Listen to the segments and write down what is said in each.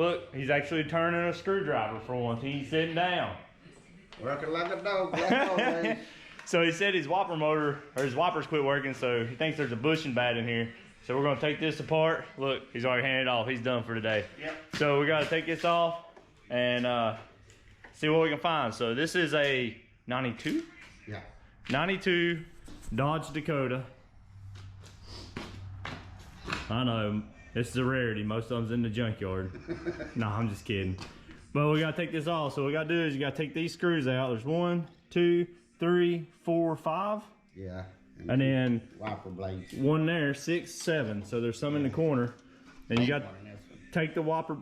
look, he's actually turning a screwdriver for once. He's sitting down. Working like a dog, like always. So he said his whopper motor, or his whoppers quit working, so he thinks there's a bushing bat in here. So we're gonna take this apart. Look, he's already handed it off. He's done for today. Yep. So we gotta take this off and see what we can find. So this is a 92? Yeah. 92 Dodge Dakota. I know, this is a rarity. Most of them's in the junkyard. No, I'm just kidding. But we gotta take this off. So what we gotta do is you gotta take these screws out. There's 1, 2, 3, 4, 5. Yeah. And then wiper blades. 1 there, 6, 7. So there's some in the corner. And you got to take the whopper.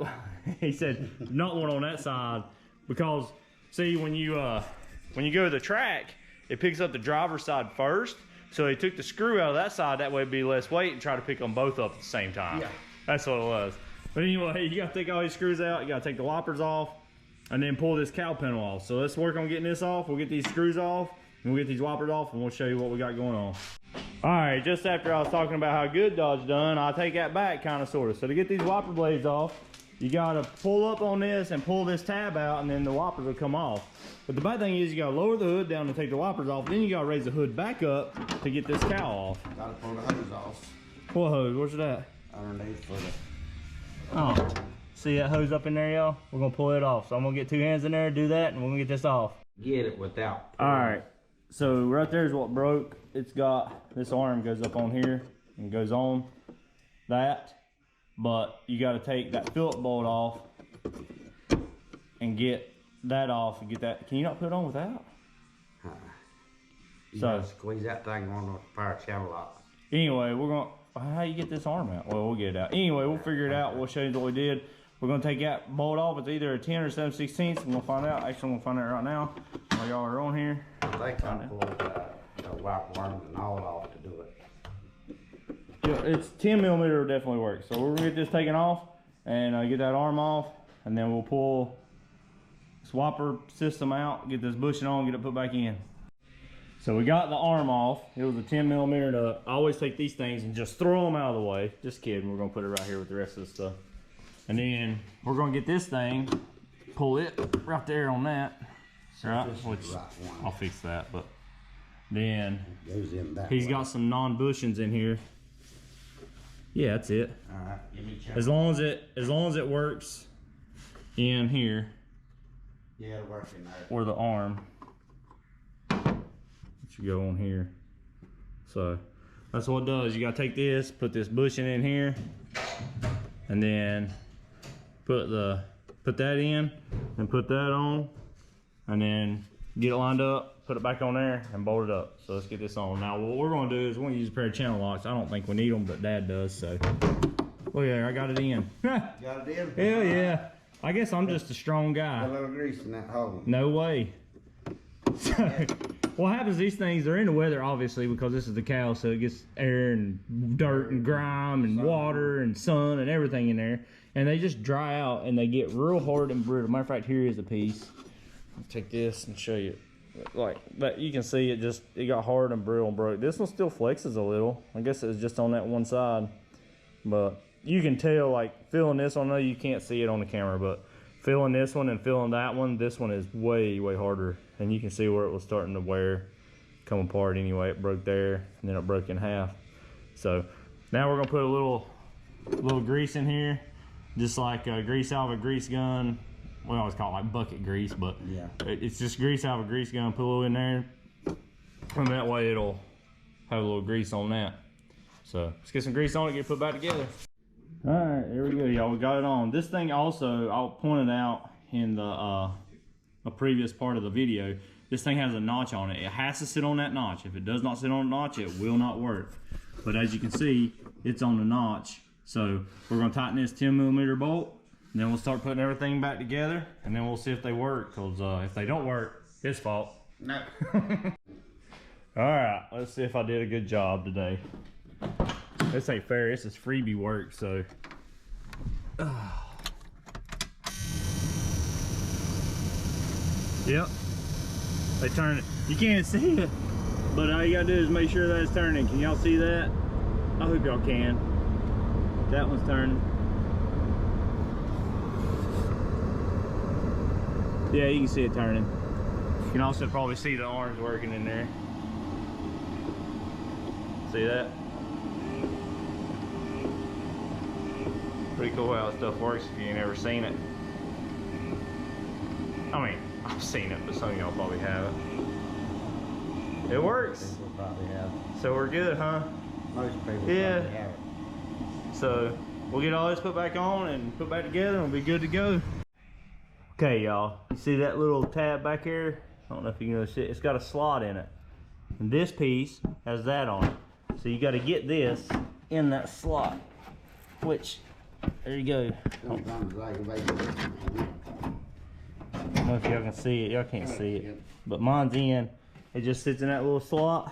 He said not one on that side because see when you go to the track, it picks up the driver's side first. So he took the screw out of that side, that way it'd be less weight, and try to pick them both up at the same time. Yeah. That's what it was. But anyway, you gotta take all these screws out, you gotta take the whoppers off, and then pull this cow panel off. So let's work on getting this off. We'll get these screws off, and we'll get these whoppers off, and we'll show you what we got going on. All right, just after I was talking about how good Dodge done, I'll take that back kind of sort of. So to get these whopper blades off, you gotta pull up on this and pull this tab out, and then the whoppers will come off. But the bad thing is you gotta lower the hood down to take the whoppers off, then you gotta raise the hood back up to get this cow off. Gotta pull the hose off. What hose? Where's it at? Underneath for the... Oh, see that hose up in there, y'all? We're gonna pull it off. So I'm gonna get 2 hands in there, do that, and we're gonna get this off. Get it without... All right, so right there is what broke. It's got, this arm goes up on here and goes on that. But you gotta take that Phillip bolt off and get that off and get that. Can you not put it on without? You gotta squeeze that thing on the power channel lock. Anyway, we're gonna, how you get this arm out? Well, we'll get it out. Anyway, we'll figure it out. We'll show you what we did. We're gonna take that bolt off. It's either a 10 or 7/16. I'm gonna find out. Actually, I'm gonna find out right now while y'all are on here. I think I pulled the wiper worms and all off to do it. Yeah, it's 10 millimeter will definitely work. So we're gonna get this taken off and get that arm off, and then we'll pull this whopper system out, get this bushing on, get it put back in. So we got the arm off. It was a 10 millimeter. I always take these things and just throw them out of the way. Just kidding. We're gonna put it right here with the rest of the stuff. And then we're gonna get this thing, pull it right there on that. Right, which I'll fix that. But then he's got some non-bushings in here. Yeah, that's it. All right, give me a check. As long as it works in here. Yeah, it'll work in there. Or the arm. It should go on here. So that's what it does. You gotta take this, put this bushing in here, and then put that in and put that on, and then get it lined up, put it back on there, and bolt it up. So let's get this on. Now what we're gonna do is we're gonna use a pair of channel locks. I don't think we need them, but Dad does, so. Look there, I got it in. Got it in? Hell yeah. I guess I'm just a strong guy. A little grease in that hole. No way. So, what happens, these things, they're in the weather obviously because this is the cow, so it gets air and dirt and grime and water and sun and everything in there. And they just dry out and they get real hard and brittle. Matter of fact, here is a piece. I'll take this and show you. Like that, you can see it got hard and brittle and broke. This one still flexes a little. I guess it was just on that one side. But you can tell, like feeling this one, I know you can't see it on the camera, but feeling this one and feeling that one, this one is way, way harder. And you can see where it was starting to wear, come apart anyway. It broke there and then it broke in half. So now we're gonna put a little grease in here, just like grease out of a grease gun. We always call it like bucket grease, but yeah, it's just grease out of a grease gun. Put a little in there, and that way it'll have a little grease on that. So let's get some grease on it, get it put back together. All right, there we go, y'all. We got it on. This thing also, I'll point it out in the a previous part of the video. This thing has a notch on it. It has to sit on that notch. If it does not sit on a notch, it will not work. But as you can see, it's on the notch. So we're gonna tighten this 10 millimeter bolt, and then we'll start putting everything back together, and then we'll see if they work. Because if they don't work, his fault. No. All right, let's see if I did a good job today. This ain't fair. This is freebie work, so. Yep. They turn it. You can't see it, but all you gotta do is make sure that it's turning. Can y'all see that? I hope y'all can. That one's turning. Yeah, you can see it turning. You can also probably see the arms working in there. See that? Pretty cool how that stuff works if you ain't ever seen it. I mean, I've seen it, but some of y'all probably haven't. It works. People probably have. So we're good, huh? Most people Yeah. probably have it. So we'll get all this put back on and put back together and we'll be good to go. Okay, y'all, you see that little tab back here? I don't know if you can really see it. It's got a slot in it. And this piece has that on it. So you got to get this in that slot, which, there you go. Sometimes I can make it. I don't know if y'all can see it. Y'all can't see it. But mine's in. It just sits in that little slot.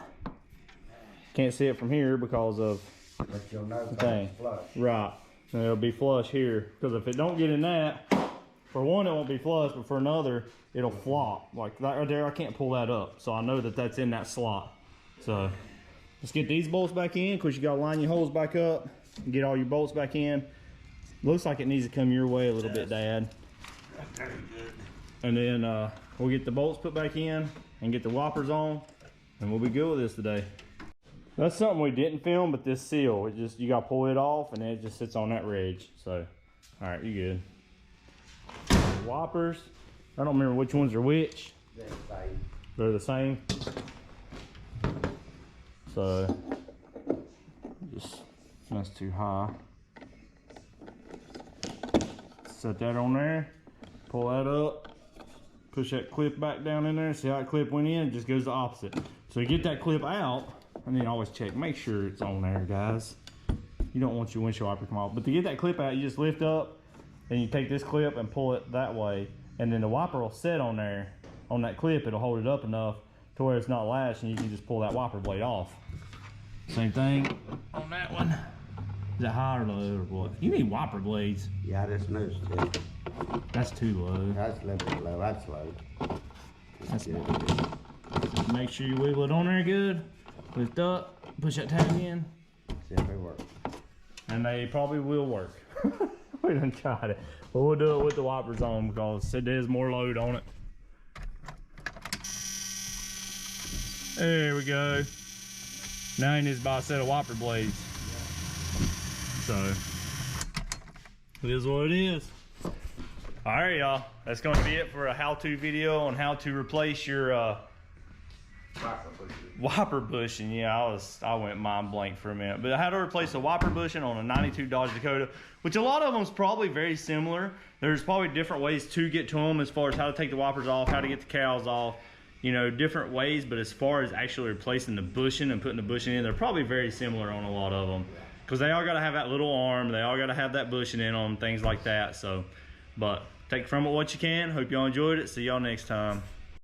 Can't see it from here because of But you'll know the if thing. it's flush. Right. And it'll be flush here. Because if it don't get in that, for one, it won't be flush, but for another, it'll flop. Like that right there, I can't pull that up. So I know that that's in that slot. So let's get these bolts back in. Of course, you got to line your holes back up and get all your bolts back in. Looks like it needs to come your way a little bit, Dad. Very good. And then we'll get the bolts put back in and get the whoppers on, and we'll be good with this today. That's something we didn't film, but this seal, it just, you got to pull it off and then it just sits on that ridge. So, all right, you good. Whoppers, I don't remember which ones are which. They're the same. So, just, that's too high. Set that on there, pull that up, push that clip back down in there. See how that clip went in? It just goes the opposite. So you get that clip out, and then always check, make sure it's on there, guys. You don't want your windshield wiper to come off. But to get that clip out, you just lift up, and you take this clip and pull it that way, and then the wiper will set on there. On that clip, it'll hold it up enough to where it's not latched, and you can just pull that wiper blade off. Same thing on that one. Is that high or low or what? You need wiper blades. Yeah, this news too. That's too low. That's a little bit low. That's low. That's good. Make sure you wiggle it on there good. Lift up, push that tab in. See if they work. And they probably will work. We done tried it. But we'll do it with the wipers on because there's more load on it. There we go. Now he needs to buy a set of wiper blades. So, it is what it is. All right, y'all. That's going to be it for a how-to video on how to replace your wiper bushing. Yeah, I went mind blank for a minute. But how to replace a wiper bushing on a 92 Dodge Dakota, which a lot of them is probably very similar. There's probably different ways to get to them as far as how to take the wipers off, how to get the cowls off, you know, different ways. But as far as actually replacing the bushing and putting the bushing in, they're probably very similar on a lot of them. Because they all got to have that little arm, they all got to have that bushing in them, things like that. So, but take from it what you can. Hope y'all enjoyed it. See y'all next time.